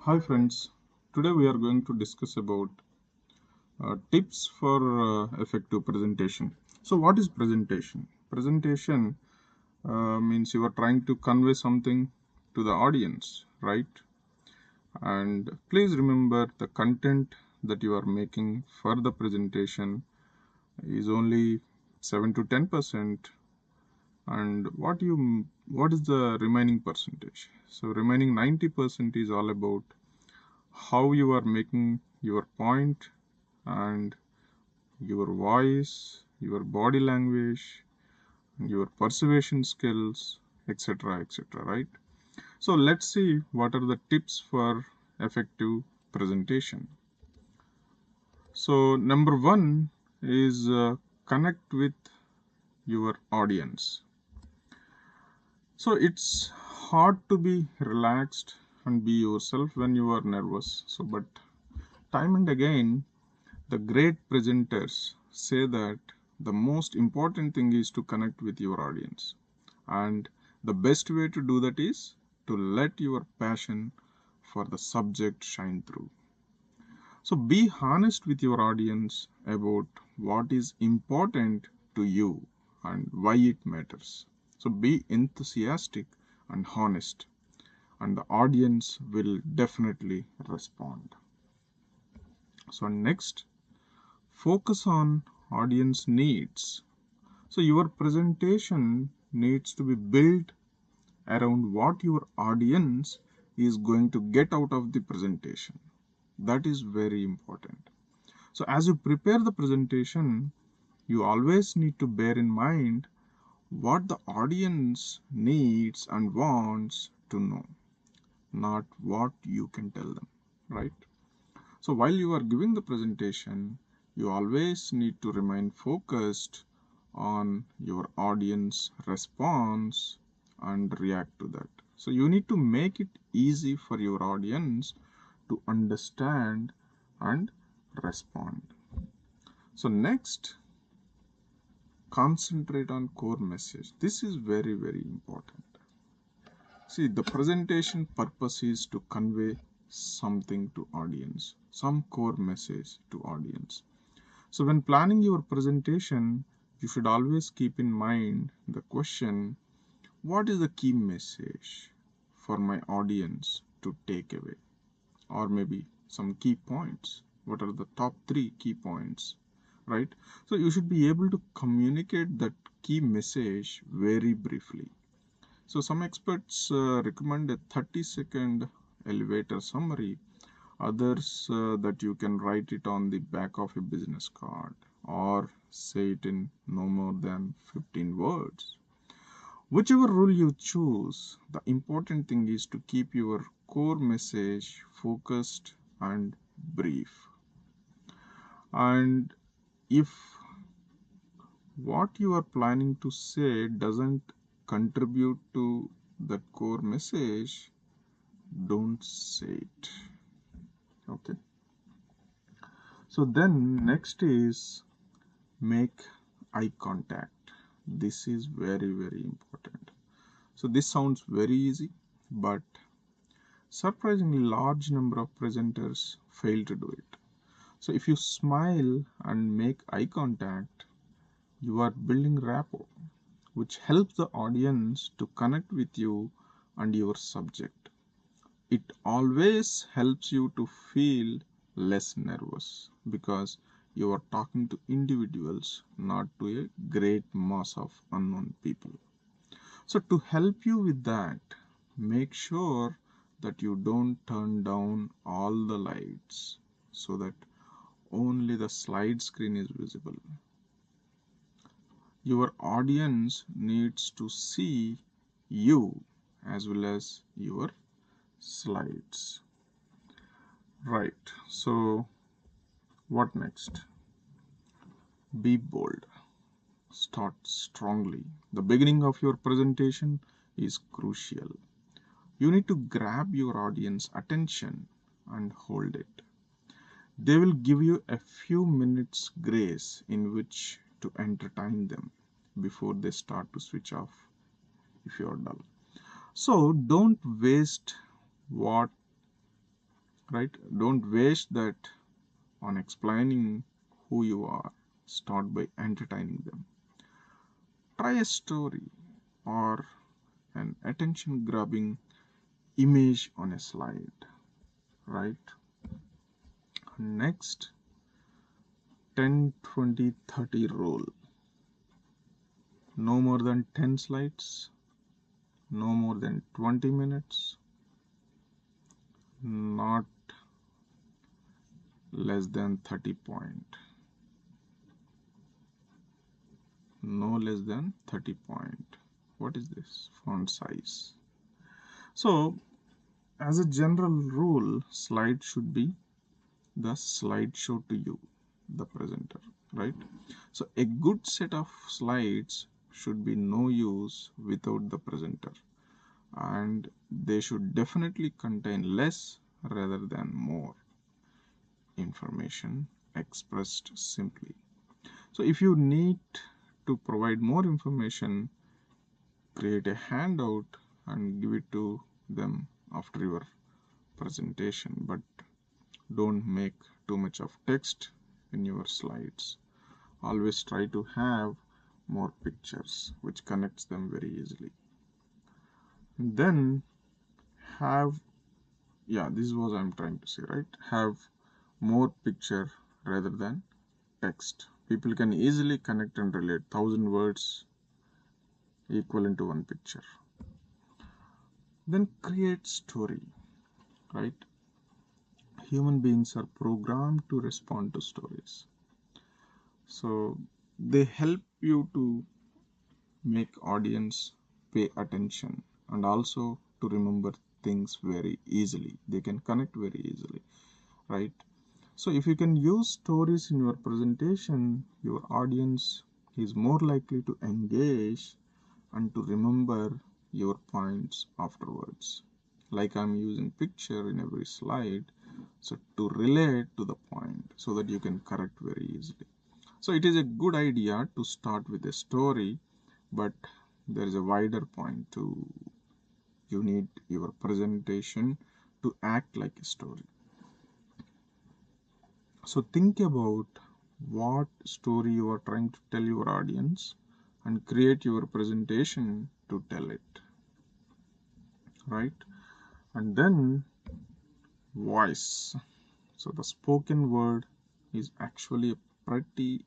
Hi friends, today we are going to discuss about tips for effective presentation. So what is presentation? Presentation means you are trying to convey something to the audience, right? And please remember the content that you are making for the presentation is only 7 to 10%, and what is the remaining percentage? So remaining 90% is all about how you are making your point and your voice, your body language, your persuasion skills, etc. etc. Right? So let's see what are the tips for effective presentation. So number one is connect with your audience. So it's hard to be relaxed and be yourself when you are nervous. So but time and again the great presenters say that the most important thing is to connect with your audience. And the best way to do that is to let your passion for the subject shine through. So be honest with your audience about what is important to you and why it matters. So be enthusiastic and honest, and the audience will definitely respond. So, next, focus on audience needs. So your presentation needs to be built around what your audience is going to get out of the presentation. That is very important. So as you prepare the presentation, you always need to bear in mind what the audience needs and wants to know, not what you can tell them, right? So while you are giving the presentation, you always need to remain focused on your audience response and react to that. So you need to make it easy for your audience to understand and respond. So next, concentrate on core message. This is very, very important. See, the presentation purpose is to convey something to audience, some core message to audience. So when planning your presentation, you should always keep in mind the question, what is the key message for my audience to take away? Or maybe some key points. What are the top 3 key points? Right? So you should be able to communicate that key message very briefly. So some experts recommend a 30-second elevator summary, others that you can write it on the back of a business card or say it in no more than 15 words. Whichever rule you choose, the important thing is to keep your core message focused and brief. And if what you are planning to say doesn't contribute to that core message, don't say it. Okay. So then next is make eye contact. This is very, very important. So this sounds very easy, but surprisingly large number of presenters fail to do it. So if you smile and make eye contact, you are building rapport, which helps the audience to connect with you and your subject. It always helps you to feel less nervous because you are talking to individuals, not to a great mass of unknown people. So, to help you with that, make sure that you don't turn down all the lights so that only the slide screen is visible. Your audience needs to see you as well as your slides. Right. So, what next? Be bold. Start strongly. The beginning of your presentation is crucial. You need to grab your audience attention and hold it. They will give you a few minutes grace in which to entertain them before they start to switch off if you are dull. So don't waste what right? Don't waste that on explaining who you are. Start by entertaining them. Try a story or an attention grabbing image on a slide, right? Next, 10, 20, 30 rule. No more than 10 slides, no more than 20 minutes, not less than 30 point, no less than 30 point. What is this? Font size. So, as a general rule, slide should be the slideshow to you, the presenter, right? So a good set of slides should be no use without the presenter, and they should definitely contain less rather than more information expressed simply. So if you need to provide more information, create a handout and give it to them after your presentation, but don't make too much of text in your slides. Always try to have more pictures which connects them very easily. Then have, yeah, this is what I'm trying to say, right? Have more picture rather than text. People can easily connect and relate 1,000 words equivalent to one picture. Then create story, right? Human beings are programmed to respond to stories, so they help you to make audience pay attention and also to remember things very easily. They can connect very easily, right? So if you can use stories in your presentation, your audience is more likely to engage and to remember your points afterwards. Like I'm using picture in every slide, so to relate to the point so that you can correct very easily. So it is a good idea to start with a story, but there is a wider point to, you need your presentation to act like a story. So think about what story you are trying to tell your audience and create your presentation to tell it, right? And then voice. So the spoken word is actually a pretty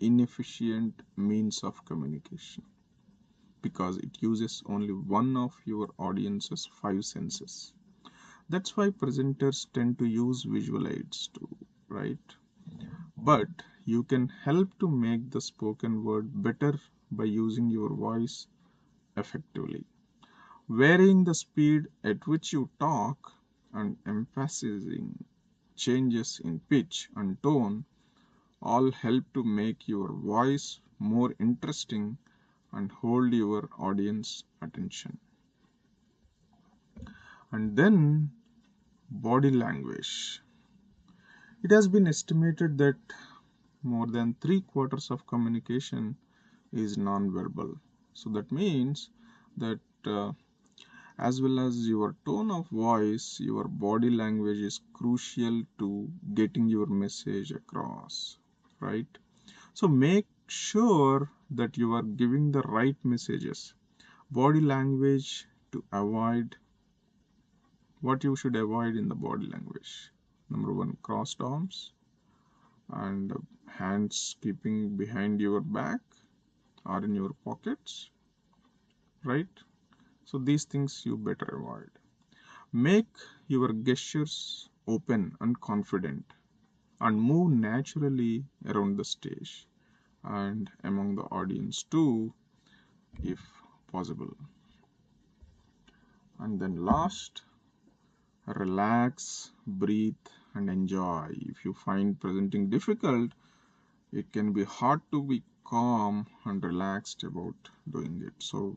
inefficient means of communication because it uses only one of your audience's five senses. That's why presenters tend to use visual aids too, right? But you can help to make the spoken word better by using your voice effectively. Varying the speed at which you talk and emphasizing changes in pitch and tone all help to make your voice more interesting and hold your audience attention. And then body language. It has been estimated that more than three-quarters of communication is non-verbal. So that means that as well as your tone of voice, your body language is crucial to getting your message across, right? So make sure that you are giving the right messages. Body language to avoid, what you should avoid in the body language. Number one, crossed arms and hands keeping behind your back or in your pockets, right? So these things you better avoid. Make your gestures open and confident and move naturally around the stage and among the audience too, if possible. And then last, relax, breathe, and enjoy. If you find presenting difficult, it can be hard to be calm and relaxed about doing it. So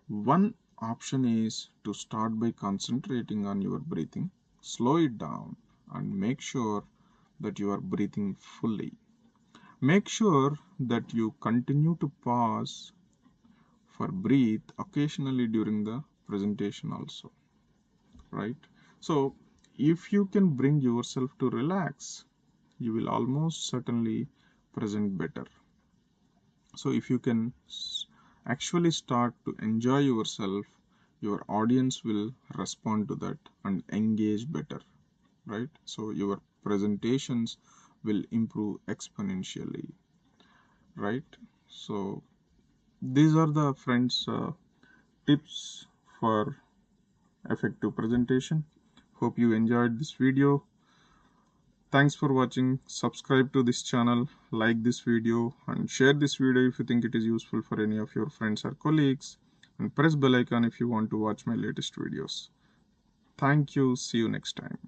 one option is to start by concentrating on your breathing, slow it down, and make sure that you are breathing fully. Make sure that you continue to pause for breathe occasionally during the presentation also, right? So if you can bring yourself to relax, you will almost certainly present better. So if you can actually start to enjoy yourself, your audience will respond to that and engage better, right? So your presentations will improve exponentially, right? So these are the friends tips for effective presentation. Hope you enjoyed this video. Thanks for watching. Subscribe to this channel, like this video, and share this video if you think it is useful for any of your friends or colleagues, and press bell icon if you want to watch my latest videos. Thank you. See you next time.